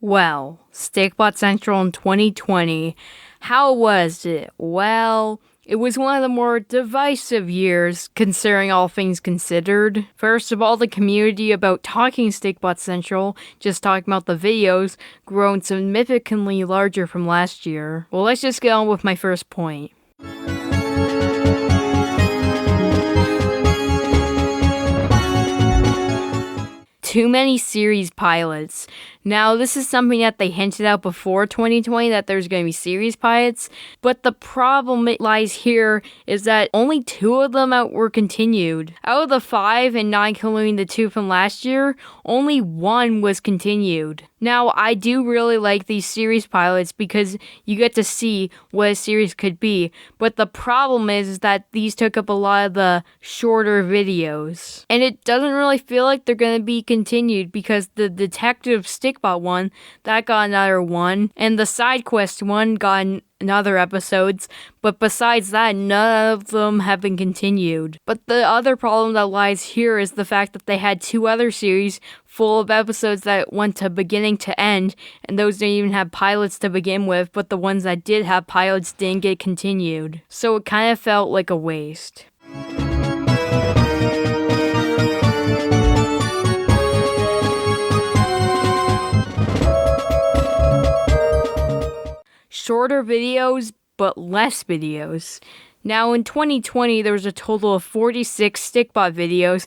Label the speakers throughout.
Speaker 1: Well, Stikbot Central in 2020, how was it? Well, it was one of the more divisive years, considering all things considered. First of all, the community about talking Stikbot Central, just talking about the videos, grown significantly larger from last year. Well, let's just get on with my first point. Too many series pilots. Now, this is something that they hinted out before 2020, that there's going to be series pilots, but the problem lies here is that only 2 of them were continued. Out of the 5, and not including the 2 from last year, only 1 was continued. Now, I do really like these series pilots because you get to see what a series could be, but the problem is that these took up a lot of the shorter videos. And it doesn't really feel like they're going to be continued because the Detective Stikbot one, that got another one, and the side quest one got another episodes, but besides that, none of them have been continued. But the other problem that lies here is the fact that they had 2 other series full of episodes that went to beginning to end, and those didn't even have pilots to begin with, but the ones that did have pilots didn't get continued. So it kind of felt like a waste. Shorter videos, but less videos. Now, in 2020, there was a total of 46 Stikbot videos,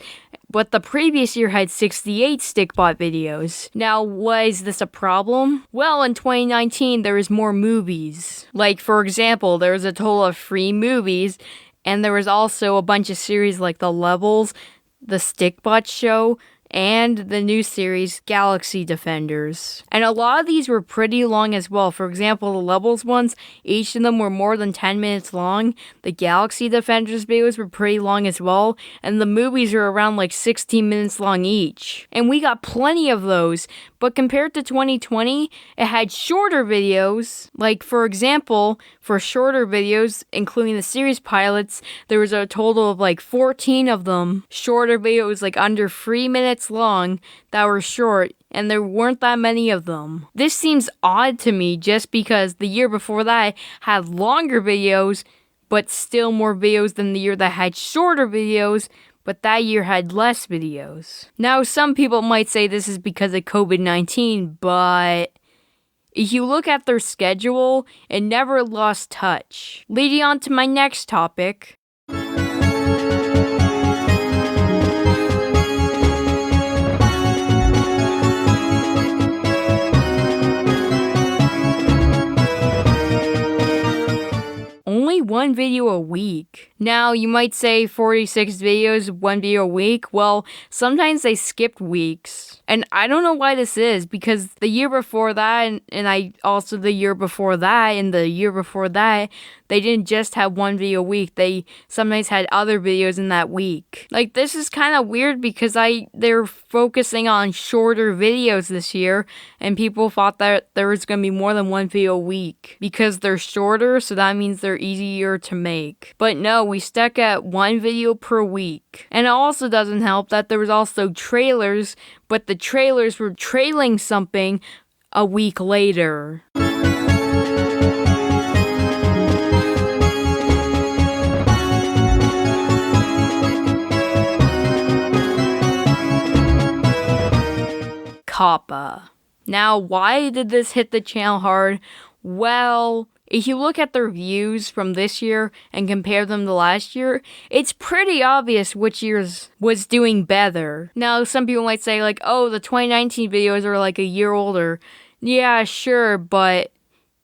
Speaker 1: but the previous year had 68 Stikbot videos. Now, why is this a problem? Well, in 2019, there was more movies. Like, for example, there was a total of 3 movies, and there was also a bunch of series like The Levels, The Stikbot Show, and the new series, Galaxy Defenders. And a lot of these were pretty long as well. For example, the Levels ones, each of them were more than 10 minutes long. The Galaxy Defenders videos were pretty long as well. And the movies are around like 16 minutes long each. And we got plenty of those. But compared to 2020, it had shorter videos. Like, for example, for shorter videos, including the series pilots, there was a total of like 14 of them. Shorter videos like under 3 minutes long that were short, and there weren't that many of them. This seems odd to me just because the year before that had longer videos, but still more videos than the year that had shorter videos, but that year had less videos. Now, some people might say this is because of COVID-19, but if you look at their schedule, it never lost touch. Leading on to my next topic. Only 1 video a week. Now, you might say 46 videos, 1 video a week. Well, sometimes they skipped weeks. And I don't know why this is, because the year before that, and I also the year before that, and the year before that, they didn't just have 1 video a week. They sometimes had other videos in that week. Like, this is kind of weird because they're focusing on shorter videos this year, and people thought that there was going to be more than 1 video a week because they're shorter, so that means they're easier to make. But no, we stuck at 1 video per week. And it also doesn't help that there was also trailers, but the trailers were trailing something a week later. Kappa. Now, why did this hit the channel hard? Well, if you look at the reviews from this year and compare them to last year, it's pretty obvious which year's was doing better. Now, some people might say like, oh, the 2019 videos are like a year older. Yeah, sure, but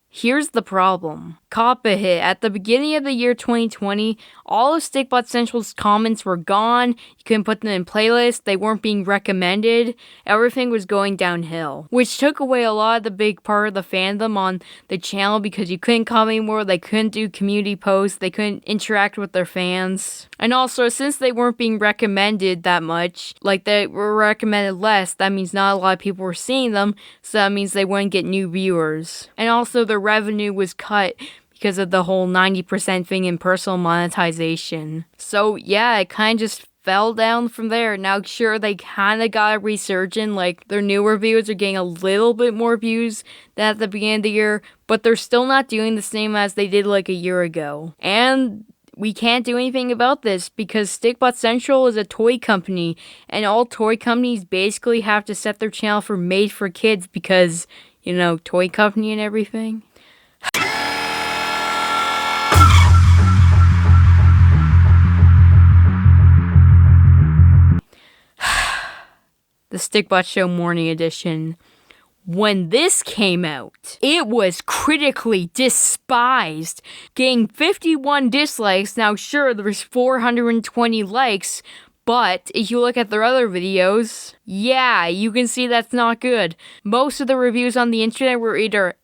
Speaker 1: here's the problem. Kappa hit. At the beginning of the year 2020, all of Stikbot Central's comments were gone. You couldn't put them in playlists. They weren't being recommended. Everything was going downhill, which took away a lot of the big part of the fandom on the channel because you couldn't comment anymore. They couldn't do community posts. They couldn't interact with their fans. And also, since they weren't being recommended that much, like they were recommended less, that means not a lot of people were seeing them, so that means they wouldn't get new viewers. And also, the revenue was cut because of the whole 90% thing in personal monetization. So yeah, it kind of just fell down from there. Now, sure, they kind of got a resurgence. Like, their newer videos are getting a little bit more views than at the beginning of the year, but they're still not doing the same as they did like a year ago. And we can't do anything about this because Stikbot Central is a toy company, and all toy companies basically have to set their channel for made for kids because, toy company and everything. The Stikbot Show Morning Edition. When this came out, it was critically despised, getting 51 dislikes. Now, sure, there's 420 likes, but if you look at their other videos, yeah, you can see that's not good. Most of the reviews on the internet were either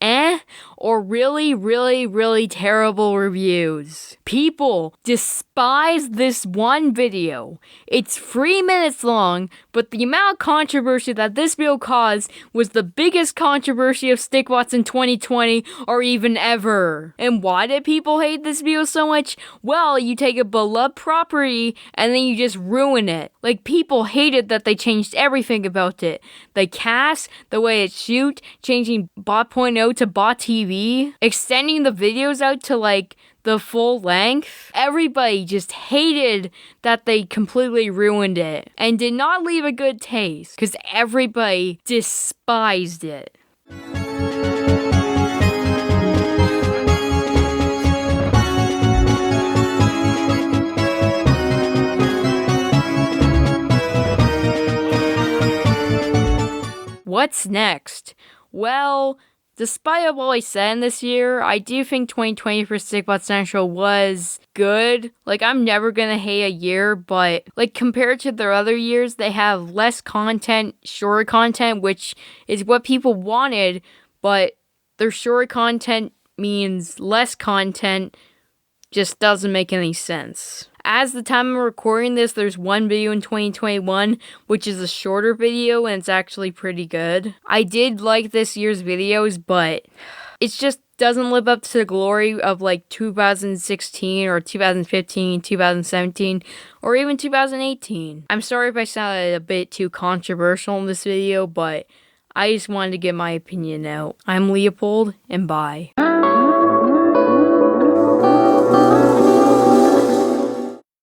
Speaker 1: or really, really, really terrible reviews. People despise this one video. It's 3 minutes long, but the amount of controversy that this video caused was the biggest controversy of Stikbots in 2020 or even ever. And why did people hate this video so much? Well, you take a beloved property and then you just ruin it. Like, people hated that they changed everything about it. The cast, the way it shoot, changing Bot.0 to Bot TV, extending the videos out to like the full length. Everybody just hated that they completely ruined it and did not leave a good taste because everybody despised it. What's next? Well, despite of all I said this year, I do think 2020 for Stikbot Central was good. Like, I'm never gonna hate a year, but like compared to their other years, they have less content, shorter content, which is what people wanted, but their shorter content means less content, just doesn't make any sense. As the time I'm recording this, there's one video in 2021, which is a shorter video, and it's actually pretty good. I did like this year's videos, but it just doesn't live up to the glory of like 2016 or 2015, 2017, or even 2018. I'm sorry if I sounded a bit too controversial in this video, but I just wanted to get my opinion out. I'm Leopold, and bye.